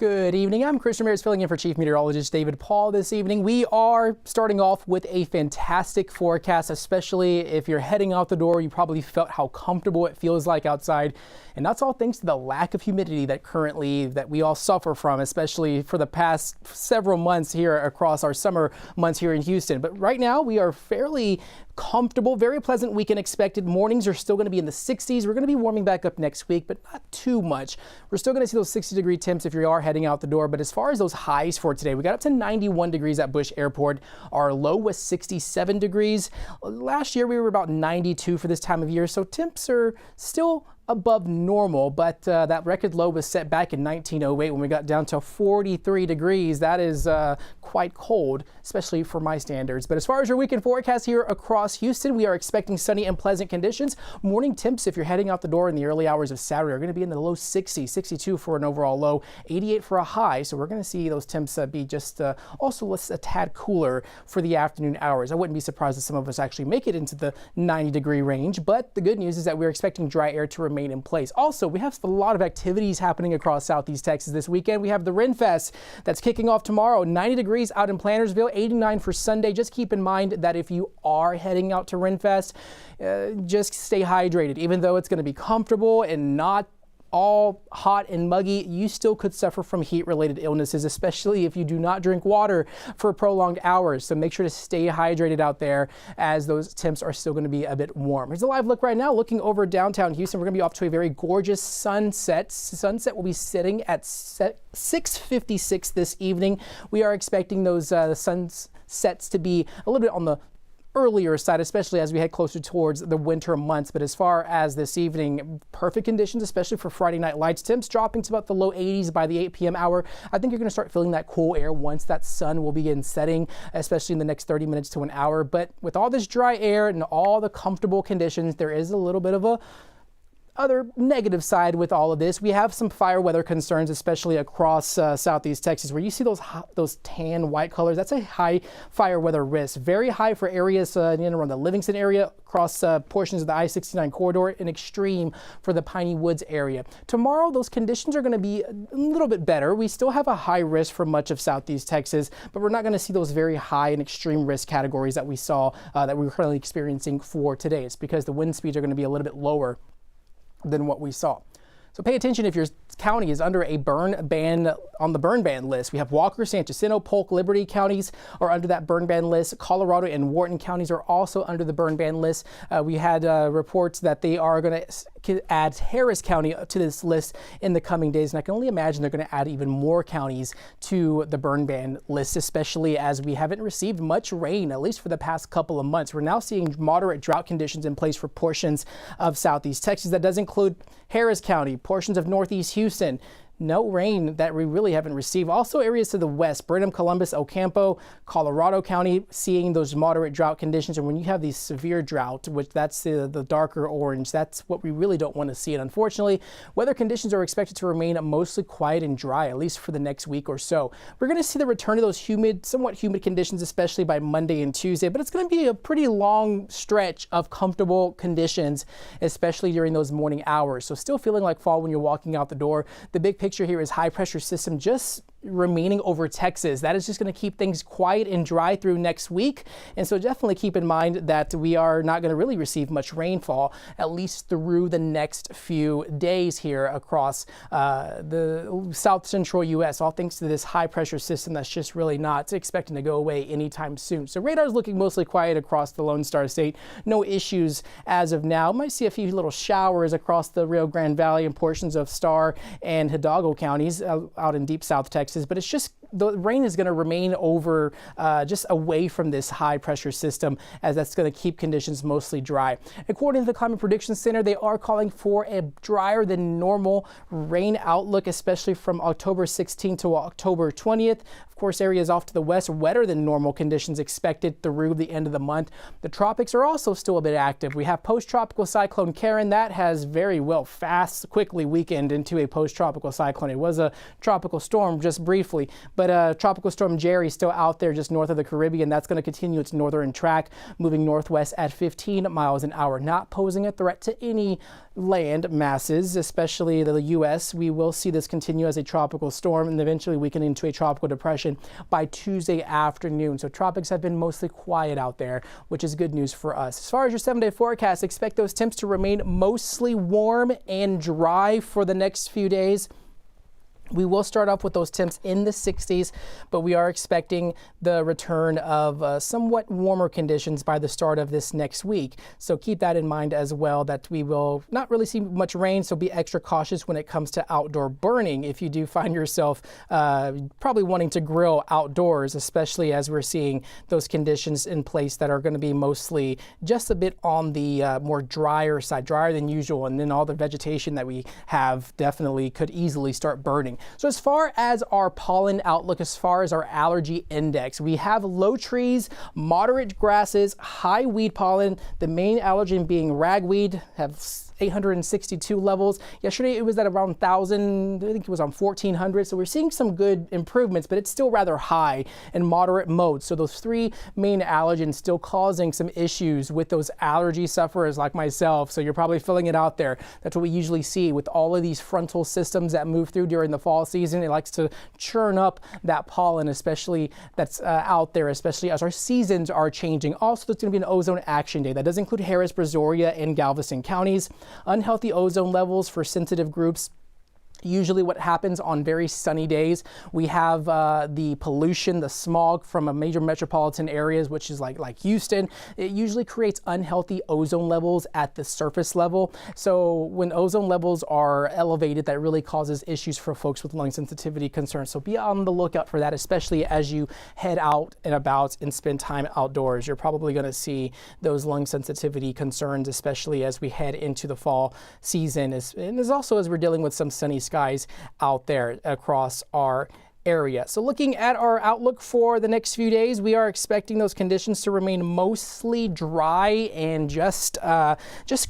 Good evening. I'm Chris Ramirez filling in for Chief Meteorologist David Paul this evening. We are starting off with a fantastic forecast, especially if you're heading out the door. You probably felt how comfortable it feels like outside. And that's all thanks to the lack of humidity that we all suffer from, especially for the past several months here across our summer months here in Houston. But right now we are fairly comfortable, very pleasant weekend expected. Mornings are still going to be in the 60s. We're going to be warming back up next week, but not too much. We're still going to see those 60-degree temps if you are heading out the door. But as far as those highs for today, we got up to 91 degrees at Bush Airport. Our low was 67 degrees. Last year we were about 92 for this time of year, so temps are still above normal, but that record low was set back in 1908 when we got down to 43 degrees. That is quite cold, especially for my standards. But as far as your weekend forecast here across Houston, we are expecting sunny and pleasant conditions. Morning temps, if you're heading out the door in the early hours of Saturday, are going to be in the low 60s, 62 for an overall low, 88 for a high. So we're going to see those temps be just also a tad cooler for the afternoon hours. I wouldn't be surprised if some of us actually make it into the 90-degree range, but the good news is that we're expecting dry air to remain in place. Also, we have a lot of activities happening across Southeast Texas this weekend. We have the Ren Fest that's kicking off tomorrow, 90 degrees out in Plantersville, 89 for Sunday. Just keep in mind that if you are heading out to Ren Fest, just stay hydrated. Even though it's going to be comfortable and not all hot and muggy, you still could suffer from heat-related illnesses, especially if you do not drink water for prolonged hours. So make sure to stay hydrated out there as those temps are still going to be a bit warm. Here's a live look right now looking over downtown Houston. We're going to be off to a very gorgeous sunset. Sunset will be setting at 6:56 this evening. We are expecting those sunsets to be a little bit on the earlier side, especially as we head closer towards the winter months. But as far as this evening, perfect conditions, especially for Friday night lights. Temps dropping to about the low 80s by the 8 p.m. hour. I think you're going to start feeling that cool air once that sun will begin setting, especially in the next 30 minutes to an hour. But with all this dry air and all the comfortable conditions, there is a little bit of a other negative side with all of this. We have some fire weather concerns, especially across Southeast Texas, where you see those tan white colors. That's a high fire weather risk. Very high for areas in and around the Livingston area, across portions of the I-69 corridor, and extreme for the Piney Woods area. Tomorrow, those conditions are going to be a little bit better. We still have a high risk for much of Southeast Texas, but we're not going to see those very high and extreme risk categories that we saw that we're currently experiencing for today. It's because the wind speeds are going to be a little bit lower than what we saw. So pay attention if your county is under a burn ban on the burn ban list. We have Walker, San Jacinto, Polk, Liberty counties are under that burn ban list. Colorado and Wharton counties are also under the burn ban list. We had reports that they are going to add Harris County to this list in the coming days, and I can only imagine they're going to add even more counties to the burn ban list, especially as we haven't received much rain, at least for the past couple of months. We're now seeing moderate drought conditions in place for portions of Southeast Texas. That does include Harris County, portions of Northeast Houston. No rain that we really haven't received. Also areas to the west, Brenham, Columbus, Ocampo, Colorado County, seeing those moderate drought conditions. And when you have these severe drought, which that's the darker orange, that's what we really don't want to see. And unfortunately, weather conditions are expected to remain mostly quiet and dry, at least for the next week or so. We're going to see the return of those somewhat humid conditions, especially by Monday and Tuesday, but it's going to be a pretty long stretch of comfortable conditions, especially during those morning hours. So still feeling like fall when you're walking out the door. The big picture here is high pressure system just remaining over Texas. That is just going to keep things quiet and dry through next week. And so definitely keep in mind that we are not going to really receive much rainfall, at least through the next few days here across the south central U.S., all thanks to this high pressure system that's just really not expecting to go away anytime soon. So radar is looking mostly quiet across the Lone Star State. No issues as of now. Might see a few little showers across the Rio Grande Valley and portions of Starr and Hidalgo counties out in deep South Texas. But it's just the rain is going to remain over just away from this high pressure system, as that's going to keep conditions mostly dry. According to the Climate Prediction Center, they are calling for a drier than normal rain outlook, especially from October 16th to October 20th. Of course, areas off to the west, wetter than normal conditions expected through the end of the month. The tropics are also still a bit active. We have post-tropical cyclone Karen that has very well quickly weakened into a post-tropical cyclone. It was a tropical storm just briefly, But Tropical Storm Jerry still out there just north of the Caribbean. That's going to continue its northern track, moving northwest at 15 miles an hour, not posing a threat to any land masses, especially the U.S. We will see this continue as a tropical storm and eventually weaken into a tropical depression by Tuesday afternoon. So tropics have been mostly quiet out there, which is good news for us. As far as your 7-day forecast, expect those temps to remain mostly warm and dry for the next few days. We will start off with those temps in the 60s, but we are expecting the return of somewhat warmer conditions by the start of this next week. So keep that in mind as well, that we will not really see much rain, so be extra cautious when it comes to outdoor burning if you do find yourself probably wanting to grill outdoors, especially as we're seeing those conditions in place that are going to be mostly just a bit on the more drier side, drier than usual, and then all the vegetation that we have definitely could easily start burning. So as far as our pollen outlook, as far as our allergy index, we have low trees, moderate grasses, high weed pollen, the main allergen being ragweed, have 862 levels. Yesterday it was at around 1,000, I think it was on 1,400. So we're seeing some good improvements, but it's still rather high in moderate modes. So those three main allergens still causing some issues with those allergy sufferers like myself. So you're probably feeling it out there. That's what we usually see with all of these frontal systems that move through during the fall season. It likes to churn up that pollen, especially that's out there, especially as our seasons are changing. Also, there's going to be an ozone action day. That does include Harris, Brazoria, and Galveston counties. Unhealthy ozone levels for sensitive groups. Usually what happens on very sunny days, we have the pollution, the smog from a major metropolitan areas, which is like Houston. It usually creates unhealthy ozone levels at the surface level. So when ozone levels are elevated, that really causes issues for folks with lung sensitivity concerns. So be on the lookout for that, especially as you head out and about and spend time outdoors. You're probably going to see those lung sensitivity concerns, especially as we head into the fall season. And as also as we're dealing with some sunny skies out there across our area. So looking at our outlook for the next few days, we are expecting those conditions to remain mostly dry and just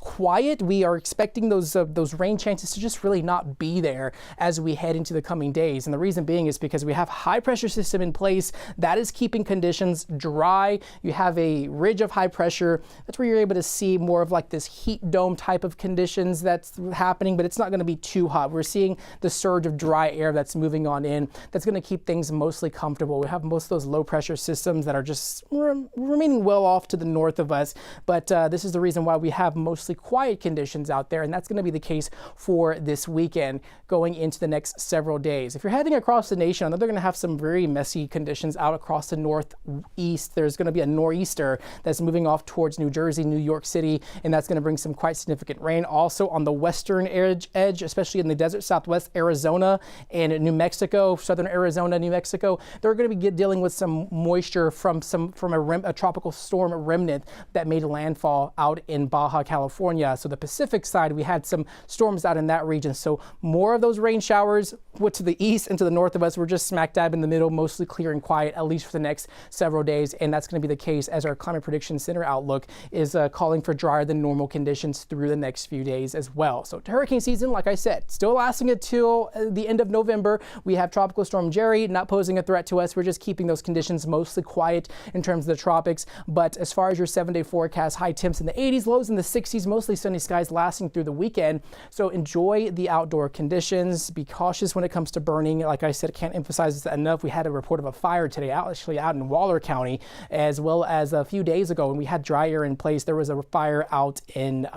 quiet. We are expecting those rain chances to just really not be there as we head into the coming days. And the reason being is because we have high pressure system in place that is keeping conditions dry. You have a ridge of high pressure. That's where you're able to see more of like this heat dome type of conditions that's happening, but it's not going to be too hot. We're seeing the surge of dry air that's moving on in. That's going to keep things mostly comfortable. We have most of those low pressure systems that are just remaining well off to the north of us, but this is the reason why we have mostly quiet conditions out there, and that's going to be the case for this weekend going into the next several days. If you're heading across the nation, I know they're going to have some very messy conditions out across the northeast. There's going to be a nor'easter that's moving off towards New Jersey, New York City, and that's going to bring some quite significant rain. Also on the western edge, especially in the desert southwest, Arizona and New Mexico, southern Arizona, New Mexico, they're going to be dealing with some moisture from a tropical storm remnant that made landfall out in Baja California. So the Pacific side, we had some storms out in that region. So more of those rain showers went to the east and to the north of us. We're just smack dab in the middle, mostly clear and quiet, at least for the next several days. And that's going to be the case as our Climate Prediction Center outlook is calling for drier than normal conditions through the next few days as well. So hurricane season, like I said, still lasting until the end of November. We have Tropical Storm Jerry not posing a threat to us. We're just keeping those conditions mostly quiet in terms of the tropics. But as far as your 7-day forecast, high temps in the 80s, lows in the 60s, mostly sunny skies lasting through the weekend. So enjoy the outdoor conditions. Be cautious when it comes to burning. Like I said, can't emphasize this enough. We had a report of a fire today, actually out in Waller County, as well as a few days ago when we had dry air in place. There was a fire out in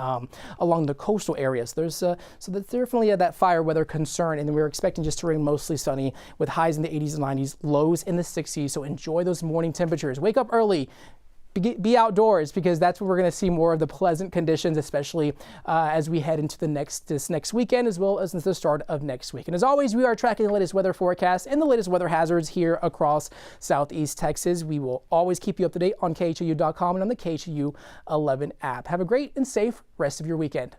along the coastal areas. There's so that's definitely that fire weather concern, and we're expecting just to remain mostly sunny with highs in the 80s and 90s, lows in the 60s. So enjoy those morning temperatures. Wake up early. Be outdoors, because that's where we're going to see more of the pleasant conditions, especially as we head into this next weekend, as well as the start of next week. And as always, we are tracking the latest weather forecasts and the latest weather hazards here across Southeast Texas. We will always keep you up to date on KHOU.com and on the KHOU 11 app. Have a great and safe rest of your weekend.